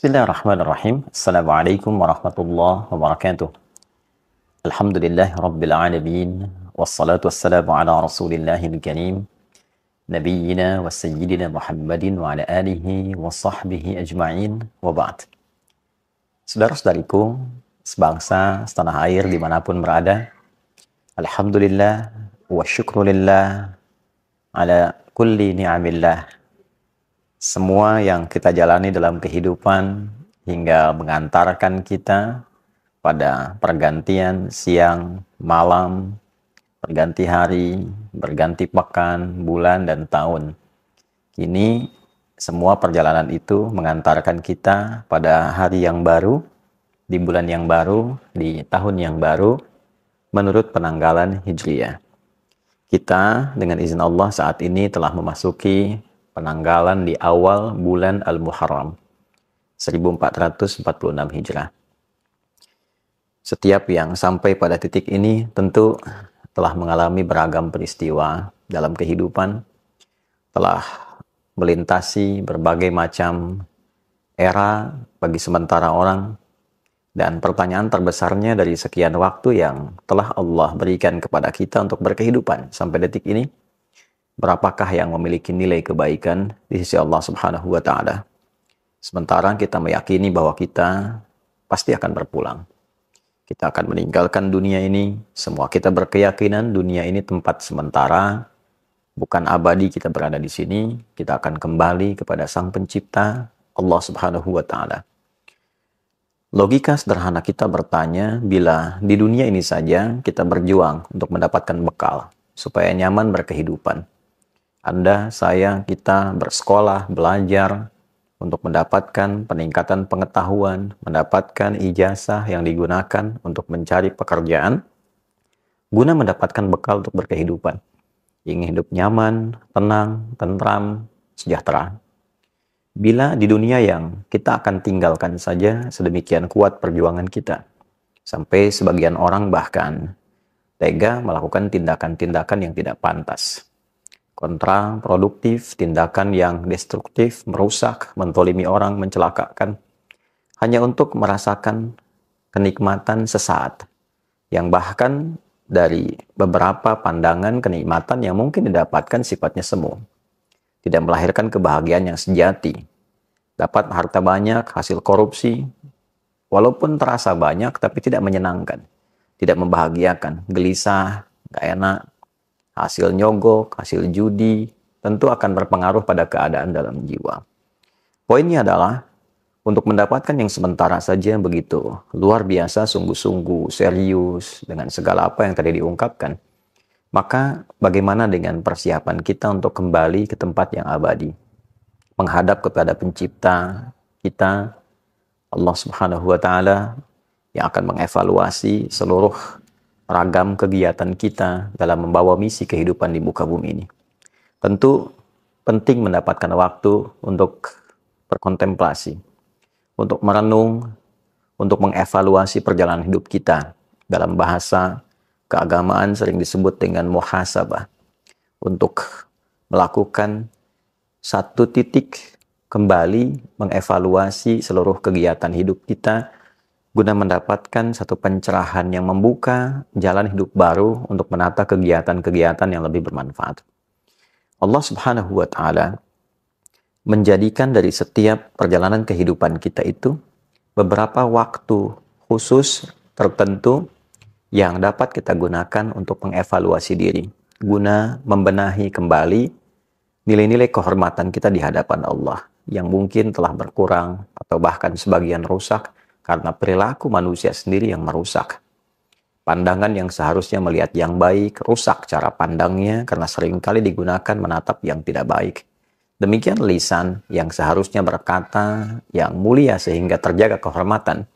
Bismillahirrahmanirrahim. Assalamualaikum warahmatullahi wabarakatuh. Alhamdulillah Rabbil Alamin. Wassalatu wassalamu ala Rasulillahil Karim. Nabiyyina wa sayyidina Muhammadin wa ala alihi wa sahbihi ajma'in wa ba'd. Saudara-saudariku, sebangsa, setanah air dimanapun berada, Alhamdulillah wa syukrulillah ala kulli ni'amillah. Semua yang kita jalani dalam kehidupan hingga mengantarkan kita pada pergantian siang, malam, berganti hari, berganti pekan, bulan, dan tahun. Kini semua perjalanan itu mengantarkan kita pada hari yang baru, di bulan yang baru, di tahun yang baru, menurut penanggalan Hijriyah. Kita dengan izin Allah saat ini telah memasuki penanggalan di awal bulan Al-Muharram 1446 Hijrah. Setiap yang sampai pada titik ini tentu telah mengalami beragam peristiwa dalam kehidupan, telah melintasi berbagai macam era bagi sementara orang, dan pertanyaan terbesarnya dari sekian waktu yang telah Allah berikan kepada kita untuk berkehidupan sampai detik ini, berapakah yang memiliki nilai kebaikan di sisi Allah Subhanahu wa Ta'ala? Sementara kita meyakini bahwa kita pasti akan berpulang. Kita akan meninggalkan dunia ini. Semua kita berkeyakinan dunia ini tempat sementara, bukan abadi kita berada di sini. Kita akan kembali kepada Sang Pencipta, Allah Subhanahu wa Ta'ala. Logika sederhana kita bertanya, bila di dunia ini saja kita berjuang untuk mendapatkan bekal supaya nyaman berkehidupan, Anda, saya, kita bersekolah, belajar untuk mendapatkan peningkatan pengetahuan, mendapatkan ijazah yang digunakan untuk mencari pekerjaan, guna mendapatkan bekal untuk berkehidupan. Ingin hidup nyaman, tenang, tentram, sejahtera. Bila di dunia yang kita akan tinggalkan saja sedemikian kuat perjuangan kita, sampai sebagian orang bahkan tega melakukan tindakan-tindakan yang tidak pantas, kontraproduktif, tindakan yang destruktif, merusak, mentolimi orang, mencelakakan, hanya untuk merasakan kenikmatan sesaat, yang bahkan dari beberapa pandangan kenikmatan yang mungkin didapatkan sifatnya semu, tidak melahirkan kebahagiaan yang sejati. Dapat harta banyak, hasil korupsi, walaupun terasa banyak, tapi tidak menyenangkan, tidak membahagiakan, gelisah, gak enak, hasil nyogok, hasil judi, tentu akan berpengaruh pada keadaan dalam jiwa. Poinnya adalah, untuk mendapatkan yang sementara saja begitu luar biasa, sungguh-sungguh, serius, dengan segala apa yang tadi diungkapkan, maka bagaimana dengan persiapan kita untuk kembali ke tempat yang abadi, menghadap kepada Pencipta kita, Allah Subhanahu wa Ta'ala, yang akan mengevaluasi seluruh ragam kegiatan kita dalam membawa misi kehidupan di muka bumi ini. Tentu penting mendapatkan waktu untuk berkontemplasi, untuk merenung, untuk mengevaluasi perjalanan hidup kita. Dalam bahasa keagamaan sering disebut dengan muhasabah, untuk melakukan satu titik kembali mengevaluasi seluruh kegiatan hidup kita, guna mendapatkan satu pencerahan yang membuka jalan hidup baru untuk menata kegiatan-kegiatan yang lebih bermanfaat. Allah Subhanahu wa Ta'ala menjadikan dari setiap perjalanan kehidupan kita itu beberapa waktu khusus tertentu yang dapat kita gunakan untuk mengevaluasi diri, guna membenahi kembali nilai-nilai kehormatan kita di hadapan Allah yang mungkin telah berkurang atau bahkan sebagian rusak karena perilaku manusia sendiri yang merusak. Pandangan yang seharusnya melihat yang baik, rusak cara pandangnya karena seringkali digunakan menatap yang tidak baik. Demikian lisan yang seharusnya berkata yang mulia sehingga terjaga kehormatan,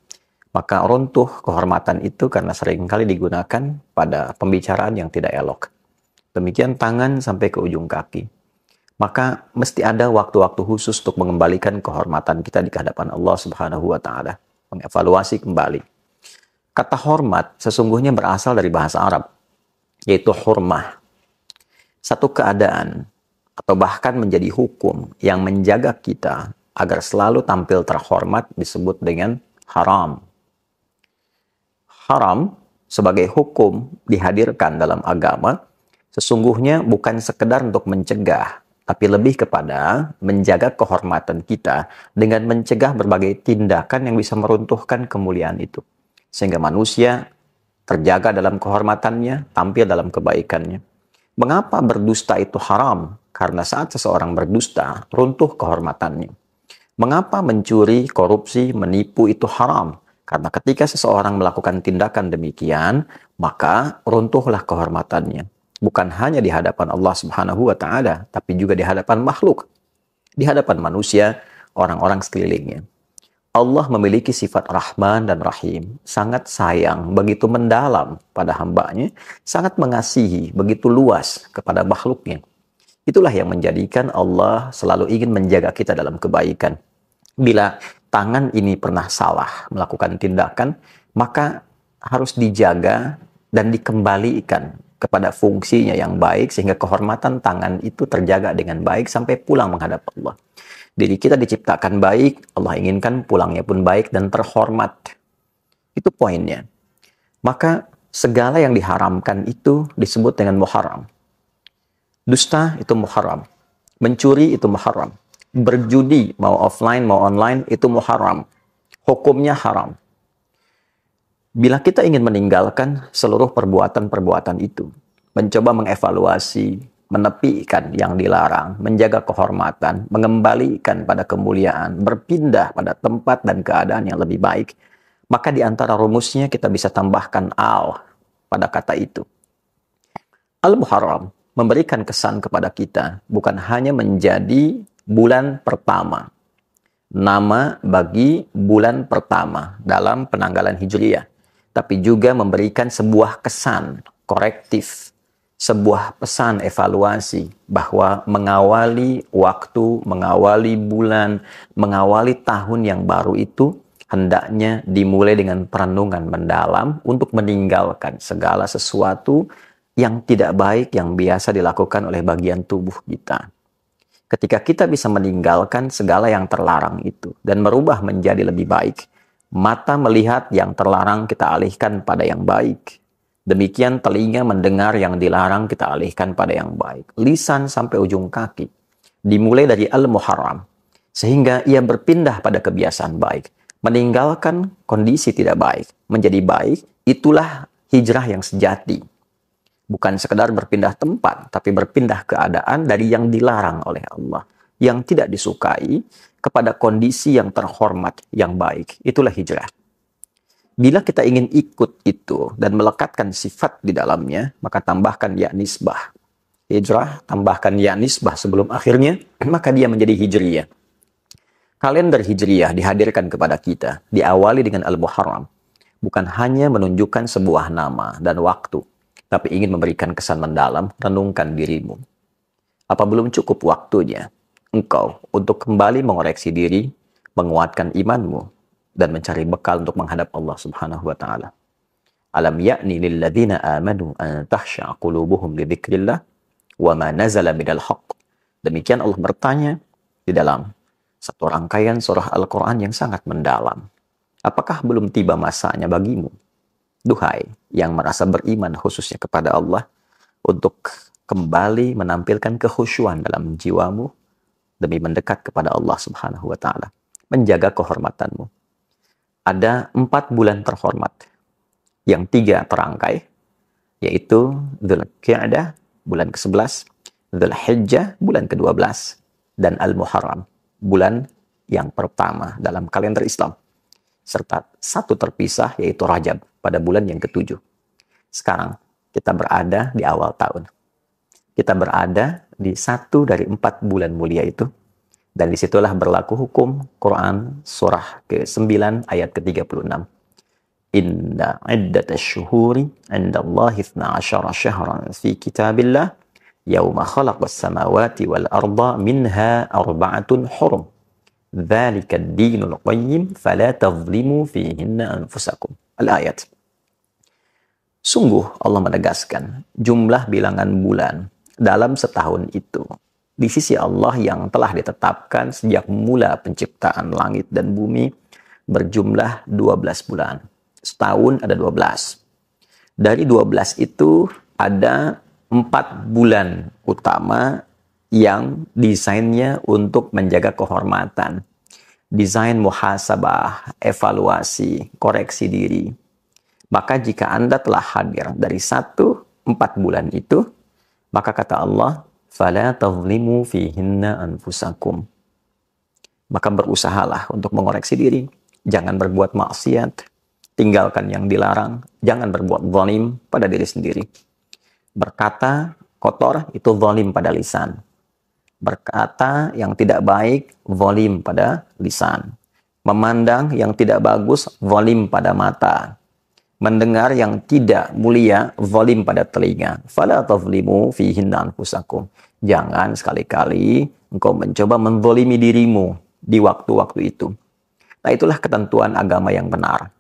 maka runtuh kehormatan itu karena seringkali digunakan pada pembicaraan yang tidak elok. Demikian tangan sampai ke ujung kaki. Maka mesti ada waktu-waktu khusus untuk mengembalikan kehormatan kita di hadapan Allah Subhanahu wa Ta'ala. Mengevaluasi kembali. Kata hormat sesungguhnya berasal dari bahasa Arab, yaitu hurmah. Satu keadaan atau bahkan menjadi hukum yang menjaga kita agar selalu tampil terhormat disebut dengan haram. Haram sebagai hukum dihadirkan dalam agama sesungguhnya bukan sekedar untuk mencegah, tapi lebih kepada menjaga kehormatan kita dengan mencegah berbagai tindakan yang bisa meruntuhkan kemuliaan itu. Sehingga manusia terjaga dalam kehormatannya, tampil dalam kebaikannya. Mengapa berdusta itu haram? Karena saat seseorang berdusta, runtuh kehormatannya. Mengapa mencuri, korupsi, menipu itu haram? Karena ketika seseorang melakukan tindakan demikian, maka runtuhlah kehormatannya. Bukan hanya di hadapan Allah Subhanahu wa Ta'ala, tapi juga di hadapan makhluk, di hadapan manusia, orang-orang sekelilingnya. Allah memiliki sifat Rahman dan Rahim, sangat sayang, begitu mendalam pada hambanya, sangat mengasihi, begitu luas kepada makhluknya. Itulah yang menjadikan Allah selalu ingin menjaga kita dalam kebaikan. Bila tangan ini pernah salah melakukan tindakan, maka harus dijaga dan dikembalikan kepada fungsinya yang baik, sehingga kehormatan tangan itu terjaga dengan baik sampai pulang menghadap Allah. Diri kita diciptakan baik, Allah inginkan pulangnya pun baik dan terhormat. Itu poinnya. Maka segala yang diharamkan itu disebut dengan muharram. Dusta itu muharram. Mencuri itu muharram. Berjudi, mau offline, mau online, itu muharram. Hukumnya haram. Bila kita ingin meninggalkan seluruh perbuatan-perbuatan itu, mencoba mengevaluasi, menepikan yang dilarang, menjaga kehormatan, mengembalikan pada kemuliaan, berpindah pada tempat dan keadaan yang lebih baik, maka di antara rumusnya kita bisa tambahkan al pada kata itu. Al-Muharram memberikan kesan kepada kita bukan hanya menjadi bulan pertama, nama bagi bulan pertama dalam penanggalan Hijriyah, tapi juga memberikan sebuah kesan korektif, sebuah pesan evaluasi bahwa mengawali waktu, mengawali bulan, mengawali tahun yang baru itu hendaknya dimulai dengan perenungan mendalam untuk meninggalkan segala sesuatu yang tidak baik yang biasa dilakukan oleh bagian tubuh kita. Ketika kita bisa meninggalkan segala yang terlarang itu dan merubah menjadi lebih baik, mata melihat yang terlarang kita alihkan pada yang baik. Demikian telinga mendengar yang dilarang kita alihkan pada yang baik. Lisan sampai ujung kaki. Dimulai dari Al-Muharram. Sehingga ia berpindah pada kebiasaan baik. Meninggalkan kondisi tidak baik. Menjadi baik, itulah hijrah yang sejati. Bukan sekedar berpindah tempat, tapi berpindah keadaan dari yang dilarang oleh Allah, yang tidak disukai, kepada kondisi yang terhormat, yang baik. Itulah hijrah. Bila kita ingin ikut itu dan melekatkan sifat di dalamnya, maka tambahkan ya nisbah. Hijrah, tambahkan ya nisbah sebelum akhirnya, maka dia menjadi hijriyah. Kalender hijriyah dihadirkan kepada kita, diawali dengan Al-Muharram. Bukan hanya menunjukkan sebuah nama dan waktu, tapi ingin memberikan kesan mendalam, renungkan dirimu. Apa belum cukup waktunya engkau untuk kembali mengoreksi diri, menguatkan imanmu, dan mencari bekal untuk menghadap Allah Subhanahu wa Ta'ala? Alam ya'ni lilladzina amanu an tahsha'a qulubuhum li dzikrillah wa ma nazala minal haqq. Demikian Allah bertanya di dalam satu rangkaian surah Al-Quran yang sangat mendalam. Apakah belum tiba masanya bagimu, duhai yang merasa beriman khususnya kepada Allah, untuk kembali menampilkan kekhusyuan dalam jiwamu demi mendekat kepada Allah Subhanahu wa Ta'ala, menjaga kehormatanmu. Ada 4 bulan terhormat, yang 3 terangkai, yaitu Dzulqa'dah bulan ke-11, Dzulhijjah bulan ke-12, dan Al-Muharram bulan yang pertama dalam kalender Islam, serta 1 terpisah yaitu Rajab pada bulan yang ke-7. Sekarang kita berada di awal tahun. Kita berada di 1 dari 4 bulan mulia itu. Dan disitulah berlaku hukum Quran surah ke-9 ayat ke-36. Inna iddatash syuhuri indallahi 12 syahran fi kitabillah yauma khalaqas samawati wal arda minha arba'atun hurum. Dzalika ad-dinul qayyim fala tadhlimu fihinna anfusakum. Al-ayat. Sungguh Allah menegaskan jumlah bilangan bulan dalam setahun itu di sisi Allah yang telah ditetapkan sejak mula penciptaan langit dan bumi berjumlah 12 bulan. Setahun ada 12. Dari 12 itu ada 4 bulan utama yang desainnya untuk menjaga kehormatan. Desain muhasabah, evaluasi, koreksi diri. Maka jika Anda telah hadir dari 4 bulan itu, maka kata Allah, فَلَا تَظْلِمُوا فِيهِنَّ أَنفُسَكُمْ. Maka berusahalah untuk mengoreksi diri. Jangan berbuat maksiat. Tinggalkan yang dilarang. Jangan berbuat zalim pada diri sendiri. Berkata kotor itu zalim pada lisan. Berkata yang tidak baik, zalim pada lisan. Memandang yang tidak bagus, zalim pada mata. Mendengar yang tidak mulia, zalim pada telinga. Fala tazlimu fihinna anfusakum. Jangan sekali-kali engkau mencoba menzalimi dirimu di waktu-waktu itu. Nah, itulah ketentuan agama yang benar.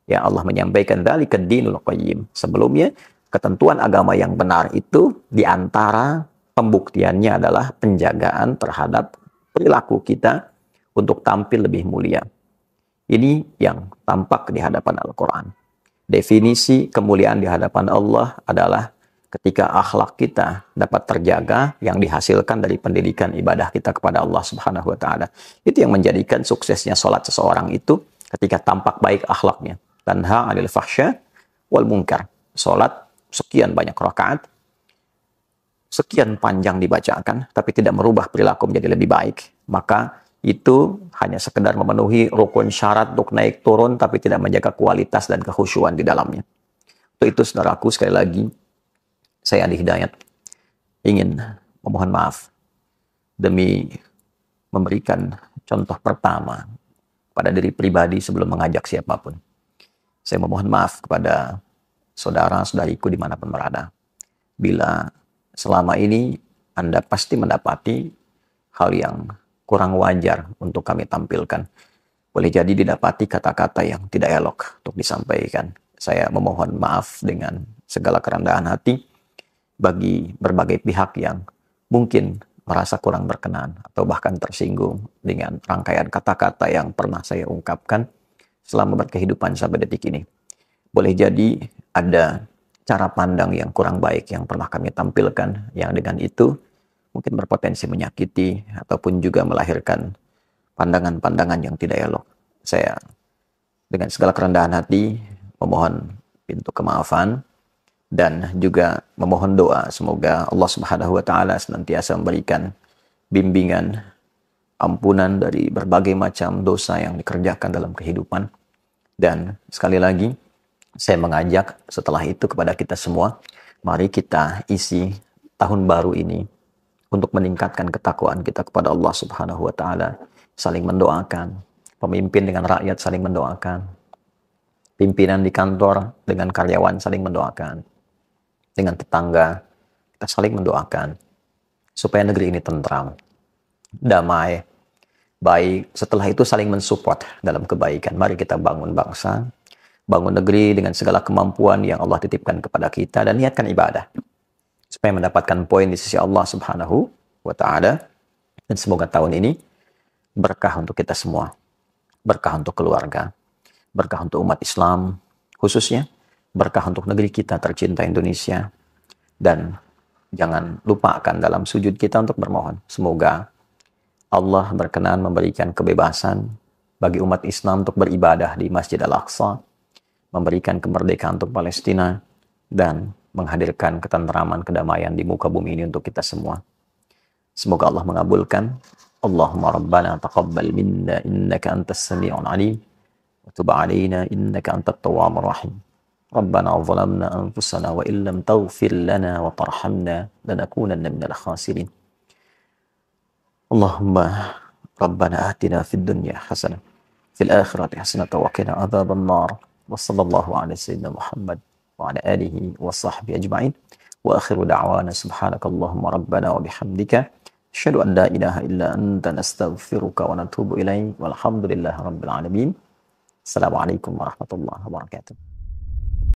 Ya, Allah menyampaikan dzalika dinul qayyim. Sebelumnya, ketentuan agama yang benar itu di antara pembuktiannya adalah penjagaan terhadap perilaku kita untuk tampil lebih mulia. Ini yang tampak di hadapan Al-Quran. Definisi kemuliaan di hadapan Allah adalah ketika akhlak kita dapat terjaga yang dihasilkan dari pendidikan ibadah kita kepada Allah Subhanahu wa taala. Itu yang menjadikan suksesnya salat seseorang itu ketika tampak baik akhlaknya. Tanha 'anil fahsya wal munkar. Salat sekian banyak rakaat, sekian panjang dibacakan, tapi tidak merubah perilaku menjadi lebih baik, maka itu hanya sekedar memenuhi rukun syarat untuk naik turun, tapi tidak menjaga kualitas dan kekhusyuan di dalamnya. Untuk itu, saudaraku, sekali lagi, saya Andi Hidayat ingin memohon maaf demi memberikan contoh pertama pada diri pribadi sebelum mengajak siapapun. Saya memohon maaf kepada saudara-saudariku dimanapun berada. Bila selama ini Anda pasti mendapati hal yang kurang wajar untuk kami tampilkan. Boleh jadi didapati kata-kata yang tidak elok untuk disampaikan. Saya memohon maaf dengan segala kerendahan hati bagi berbagai pihak yang mungkin merasa kurang berkenan atau bahkan tersinggung dengan rangkaian kata-kata yang pernah saya ungkapkan selama berkehidupan sampai detik ini. Boleh jadi ada cara pandang yang kurang baik yang pernah kami tampilkan, yang dengan itu mungkin berpotensi menyakiti ataupun juga melahirkan pandangan-pandangan yang tidak elok. Saya dengan segala kerendahan hati memohon pintu kemaafan dan juga memohon doa semoga Allah Subhanahu wa taala senantiasa memberikan bimbingan, ampunan dari berbagai macam dosa yang dikerjakan dalam kehidupan. Dan sekali lagi saya mengajak setelah itu kepada kita semua, mari kita isi tahun baru ini untuk meningkatkan ketakwaan kita kepada Allah Subhanahu wa taala, saling mendoakan, pemimpin dengan rakyat saling mendoakan, pimpinan di kantor dengan karyawan saling mendoakan, dengan tetangga kita saling mendoakan supaya negeri ini tentram, damai, baik. Setelah itu saling mensupport dalam kebaikan. Mari kita bangun bangsa, bangun negeri dengan segala kemampuan yang Allah titipkan kepada kita dan niatkan ibadah supaya mendapatkan poin di sisi Allah Subhanahu wa taala. Dan semoga tahun ini berkah untuk kita semua. Berkah untuk keluarga, berkah untuk umat Islam khususnya, berkah untuk negeri kita tercinta Indonesia. Dan jangan lupakan dalam sujud kita untuk bermohon, semoga Allah berkenan memberikan kebebasan bagi umat Islam untuk beribadah di Masjid Al-Aqsa, memberikan kemerdekaan untuk Palestina, dan menghadirkan ketentraman, kedamaian di muka bumi ini untuk kita semua. Semoga Allah mengabulkan. Allahumma rabbana taqabbal minna innaka antas sami'un alim wa tub 'alaina innaka antat tawwabur rahim. Rabbana zalamna anfusana wa illam taghfir lana wa tarhamna lanakunanna minal khasirin. Allahumma rabbana atina fid dunya hasanah fil akhirati hasanah wa qina adzaban nar. Wa sallallahu ala sayyidina Muhammad wa ala alihi wa sahbihi ajma'in. Wa akhiru da'wana subhanakallahumma rabbana wa bihamdika asyhadu an la ilaha illa anta nastaghfiruka wa natubu ilaik. Walhamdulillahi rabbil alamin. Assalamualaikum warahmatullahi wabarakatuh.